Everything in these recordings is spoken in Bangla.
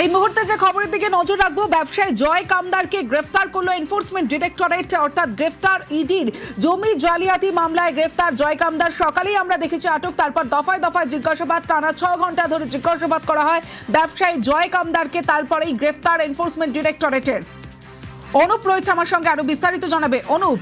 এই মুহূর্তে যে খবরের দিকে নজর রাখবো, ব্যবসায়ী জয় কামদারকে গ্রেফতার করলো এনফোর্সমেন্ট ডিরেক্টরেট, অর্থাৎ গ্রেফতার ইডির। জমি জালিয়াতি মামলায় গ্রেফতার জয় কামদার। সকালেই আমরা দেখেছি আটক, তারপর দফায় দফায় জিজ্ঞাসাবাদ, টানা 6 ঘন্টা ধরে জিজ্ঞাসাবাদ করা হয় ব্যবসায়ী জয় কামদারকে, তারপরেই গ্রেফতার এনফোর্সমেন্ট ডিরেক্টরেটের। অনুপ রয়েছে আমার সঙ্গে, আরো বিস্তারিত জানাবে অনুপ।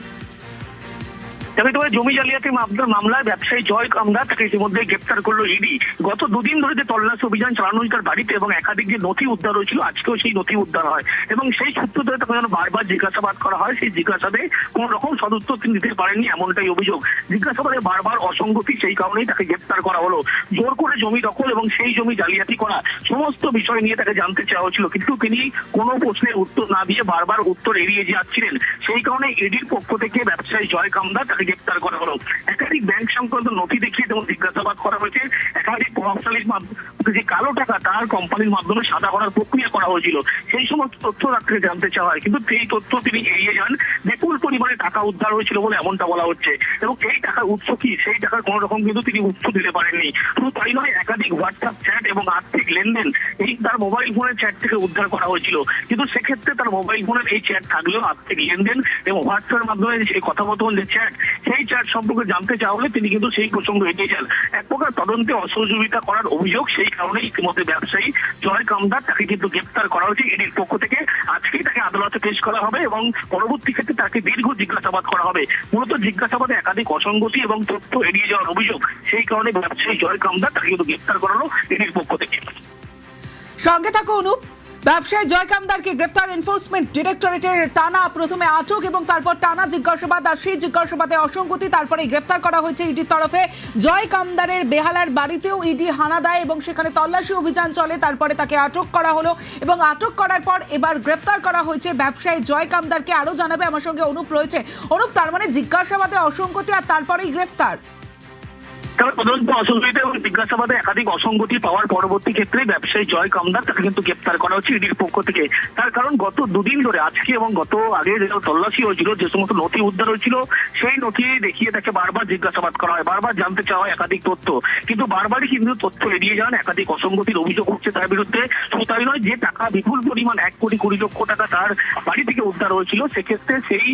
জমি জালিয়াতি মামলায় ব্যবসায়ী জয় কামদার তাকে ইতিমধ্যে গ্রেপ্তার করলো ইডি। গত দুদিন ধরে যে তল্লাশি অভিযান চালানো হয়েছে তার বাড়িতে এবং একাধিক যে নথি উদ্ধার হয়েছিল, আজকেও সেই নথি উদ্ধার হয় এবং সেই সূত্র ধরে তাকে যেন বারবার জিজ্ঞাসাবাদ করা হয়। সেই জিজ্ঞাসাবাদে কোন রকম সদুত্তর তিনি দিতে পারেননি, এমনটাই অভিযোগ। জিজ্ঞাসাবাদে বারবার অসঙ্গতি, সেই কারণেই তাকে গ্রেপ্তার করা হলো। জোর করে জমি দখল এবং সেই জমি জালিয়াতি করা সমস্ত বিষয় নিয়ে তাকে জানতে চাওয়া হয়েছিল, কিন্তু তিনি কোনো প্রশ্নের উত্তর না দিয়ে বারবার উত্তর এড়িয়ে যাচ্ছিলেন। সেই কারণে ইডির পক্ষ থেকে ব্যবসায়ী জয় কামদার তাকে গ্রেপ্তার করা হলো। একাধিক ব্যাংক সংক্রান্ত নথি দেখিয়ে তেমন জিজ্ঞাসাবাদ করা হয়েছে। একাধিক প্রভাবশালীর যে কালো টাকা তার কোম্পানির মাধ্যমে সাদা করার প্রক্রিয়া করা হয়েছিল, সেই সমস্ত তথ্য তাকে জানতে চাওয়া হয়, কিন্তু সেই তথ্য তিনি এড়িয়ে যান। বিপুল পরিমাণে টাকা উদ্ধার হয়েছিল বলে এমনটা বলা হচ্ছে এবং এই টাকার উৎস কি, সেই টাকার কোন রকম কিন্তু তিনি উৎস দিতে পারেননি। শুধু তাই নয়, একাধিক হোয়াটসঅ্যাপ চ্যাট এবং আর্থিক লেনদেন এই তার মোবাইল ফোনের চ্যাট থেকে উদ্ধার করা হয়েছিল, কিন্তু সেক্ষেত্রে তার মোবাইল ফোনের এই চ্যাট থাকলেও আর্থিক লেনদেন এবং হোয়াটসঅ্যাপের মাধ্যমে সেই কথোপকথন যে চ্যাট, সেই চ্যাট সম্পর্কে জানতে চাওয়া হলে তিনি কিন্তু সেই প্রসঙ্গ এগিয়ে যান। এক প্রকার তদন্তে অসহযোগিতা করার অভিযোগ, সেই কারণে ইতিমধ্যে ব্যবসায়ী জয় কামদার তাকে কিন্তু গ্রেপ্তার করা হয়েছে ইডির পক্ষ থেকে। আজকেই তাকে আদালতে পেশ করা হবে এবং পরবর্তী ক্ষেত্রে তাকে দীর্ঘ জিজ্ঞাসাবাদ করা হবে। মূলত জিজ্ঞাসাবাদে একাধিক অসঙ্গতি এবং তথ্য এড়িয়ে যাওয়ার অভিযোগ, সেই কারণে ব্যবসায়ী জয় কামদার তাকে কিন্তু গ্রেপ্তার করা হলো ইডির পক্ষ থেকে। সঙ্গে থাকো অনুপ। ব্যবসায়ী জয় কামদারকে গ্রেফতার এনফোর্সমেন্ট ডিরেক্টরেটের। টানা প্রথমে আটক এবং তারপর টানা জিজ্ঞাসাবাদ, আর সেই জিজ্ঞাসাবাদে অসঙ্গতি, তারপরে গ্রেফতার করা হয়েছে ইডির তরফে। জয় কামদারের বেহালার বাড়িতেও ইডি হানা দেয় এবং সেখানে তল্লাশি অভিযান চলে, তারপরে তাকে আটক করা হলো এবং আটক করার পর এবার গ্রেফতার করা হয়েছে ব্যবসায়ী জয় কামদারকে। আরো জানাবে আমার সঙ্গে অনুপ রয়েছে। অনুপ, তার মানে জিজ্ঞাসাবাদে অসঙ্গতি আর তারপরেই গ্রেফতার? তবে তদন্ত অসহযোগিতা এবং জিজ্ঞাসাবাদে একাধিক অসঙ্গতি পাওয়ার পরবর্তী ক্ষেত্রে ব্যবসায়ী জয় কামদার তাকে কিন্তু গ্রেপ্তার করা হচ্ছে ইডির পক্ষ থেকে। তার কারণ গত দুদিন ধরে, আজকে এবং গত আগে যে তল্লাশি হয়েছিল, যে সমস্ত নথি উদ্ধার হয়েছিল, সেই নথি দেখিয়ে তাকে বারবার জিজ্ঞাসাবাদ করা হয়, বারবার জানতে চাওয়া হয় একাধিক তথ্য, কিন্তু বারবারই কিন্তু তথ্য এড়িয়ে যান। একাধিক অসঙ্গতির অভিযোগ হচ্ছে তার বিরুদ্ধে। শুধু তাই নয়, যে টাকা বিপুল পরিমাণ 1,20,00,000 টাকা তার বাড়ি থেকে উদ্ধার হয়েছিল, সেক্ষেত্রে সেই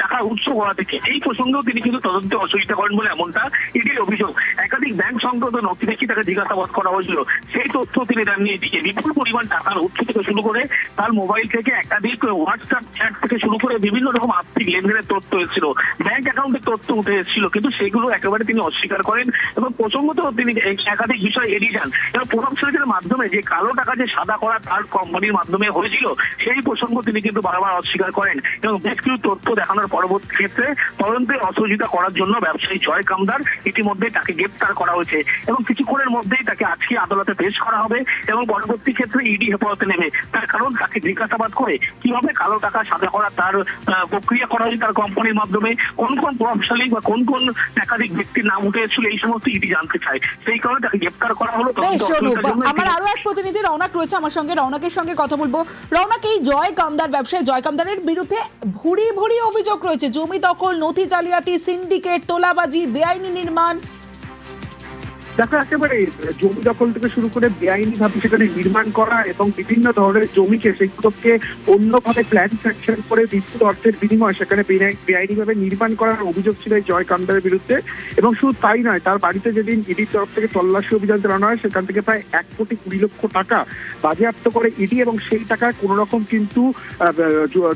টাকার উৎস করা থেকে এই প্রসঙ্গেও তিনি কিন্তু তদন্তে অসহযোগিতা করেন বলে এমনটা ইডির অভিযোগ। একাধিক ব্যাংক সংক্রান্ত নথি দেখি তাকে জিজ্ঞাসাবাদ করা হয়েছিল, সেই তথ্য তিনি দেননি এদিকে। বিপুল পরিমাণ টাকার উৎস থেকে শুরু করে তার মোবাইল থেকে একাধিক হোয়াটসঅ্যাপ চ্যাট থেকে শুরু করে বিভিন্ন রকম আর্থিক লেনদেনের তথ্য এসেছিল, ব্যাংক অ্যাকাউন্টের তথ্য উঠে এসেছিল, কিন্তু সেগুলো একেবারে তিনি অস্বীকার করেন এবং প্রসঙ্গত তিনি একাধিক বিষয় এড়িয়ে যান। এবং প্রভাবশালীদের মাধ্যমে যে কালো টাকা যে সাদা করা তার কোম্পানির মাধ্যমে হয়েছিল, সেই প্রসঙ্গ তিনি কিন্তু বারবার অস্বীকার করেন এবং বেশ কিছু তথ্য দেখানোর পরবর্তী ক্ষেত্রে তদন্তে অসহযোগিতা করার জন্য ব্যবসায়ী জয় কামদার ইতিমধ্যে তাকে গ্রেপ্তার করা হয়েছে এবং কিছুক্ষণের মধ্যেই তাকে আজকে আদালতে পেশ করা হবে এবং পরবর্তী ক্ষেত্রে ইডি হেফাজতে নেবে। তার কারণ তাকে জিজ্ঞাসাবাদ করে কিভাবে কালো টাকা সাদা করা তার প্রক্রিয়া করা হয়েছে তার কোম্পানির মাধ্যমে, কোন কোন প্রভাবশালী বা কোন কোন একাধিক ব্যক্তির নাম উঠে এসেছিল, এই সমস্ত ইডি জানতে চায়। সেই কারণে তাকে গ্রেপ্তার করা হলো। আমার আরো এক প্রতিনিধি রওনাক রয়েছে আমার সঙ্গে, রওনাকের সঙ্গে কথা বলবো। রওনাক, এই জয় কামদার, ব্যবসায়ী জয় কামদারের বিরুদ্ধে ভুরি ভুরি অভিযোগ রয়েছে, জমি দখল, নথি জালিয়াতি, সিন্ডিকেট, তোলাবাজি, বেআইনি নির্মাণ। দেখা একেবারে জমি দখল থেকে শুরু করে বেআইনি ভাবে সেখানে নির্মাণ করা এবং বিভিন্ন ধরনের জমিকে সেগুলোকে অন্যভাবে প্ল্যান সেকশন করে বিপুল অর্থের বিনিময়ে সেখানে বেআইনি ভাবে নির্মাণ করার অভিযোগ ছিল এই জয় কামদারের বিরুদ্ধে। এবং শুধু তাই নয়, তার বাড়িতে যেদিন ইডির তরফ থেকে তল্লাশি অভিযান চালানো হয়, সেখান থেকে প্রায় 1,20,00,000 টাকা বাজেয়াপ্ত করে ইডি এবং সেই টাকায় কোন রকম কিন্তু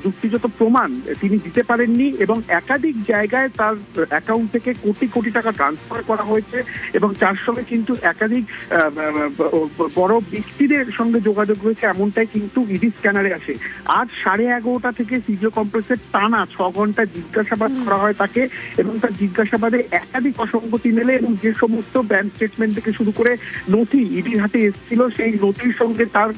যুক্তিগত প্রমাণ তিনি দিতে পারেননি এবং একাধিক জায়গায় তার অ্যাকাউন্ট থেকে কোটি কোটি টাকা ট্রান্সফার করা হয়েছে এবং তার সঙ্গে কিন্তু একাধিক বড় ব্যক্তিদের সঙ্গে যোগাযোগ রয়েছে, এমনটাই কিন্তু ইডি স্ক্যানারে আসে। আজ 11:30 থেকে সিজিও কমপ্লেক্সের টানা 6 ঘন্টা জিজ্ঞাসাবাদ করা হয় তাকে এবং তার জিজ্ঞাসাবাদে একাধিক অসঙ্গতি মেলে এবং যে সমস্ত ব্যাংক স্টেটমেন্ট থেকে শুরু করে নথি ইডির হাতে এসেছিল, সেই নথির সঙ্গে তার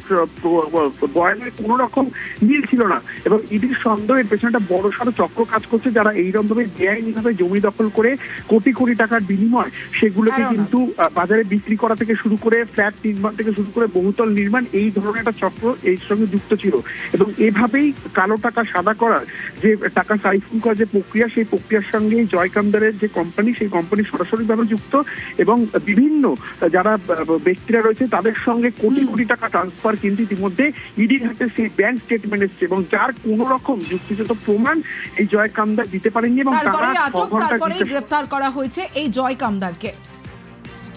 বয়ানের কোনো রকম মিল ছিল না এবং ইডির সন্দেহের পেছনে একটা বড় সড়ো চক্র কাজ করছে, যারা এইরকম ভাবে বেআইনিভাবে জমি দখল করে কোটি কোটি টাকার বিনিময় সেগুলোকে কিন্তু বাজারে বিক্রি করা থেকে শুরু করে ফ্ল্যাট নির্মাণ থেকে শুরু করে বহুতল নির্মাণ, এই ধরনের একটা চক্র এর সঙ্গে যুক্ত ছিল। এবং এভাবেই কালো টাকা সাদা করার যে টাকা সাইফুন করার যে প্রক্রিয়া, সেই প্রক্রিয়ার সঙ্গে জয় কামদারের যে কোম্পানি, সেই কোম্পানি সরাসরিভাবে যুক্ত এবং বিভিন্ন যারা ব্যক্তিরা রয়েছে তাদের সঙ্গে কোটি কোটি টাকা ট্রান্সফার কিন্তু ইতিমধ্যে ইডির হাতে সেই ব্যাংক স্টেটমেন্ট এসছে, এবং যার কোনো রকম যুক্তিগত প্রমাণ এই জয় কামদার দিতে পারেননি এবং তারা তারপরে আটক, 6 ঘন্টা তারপরে গ্রেফতার করা হয়েছে এই জয় কামদারকে।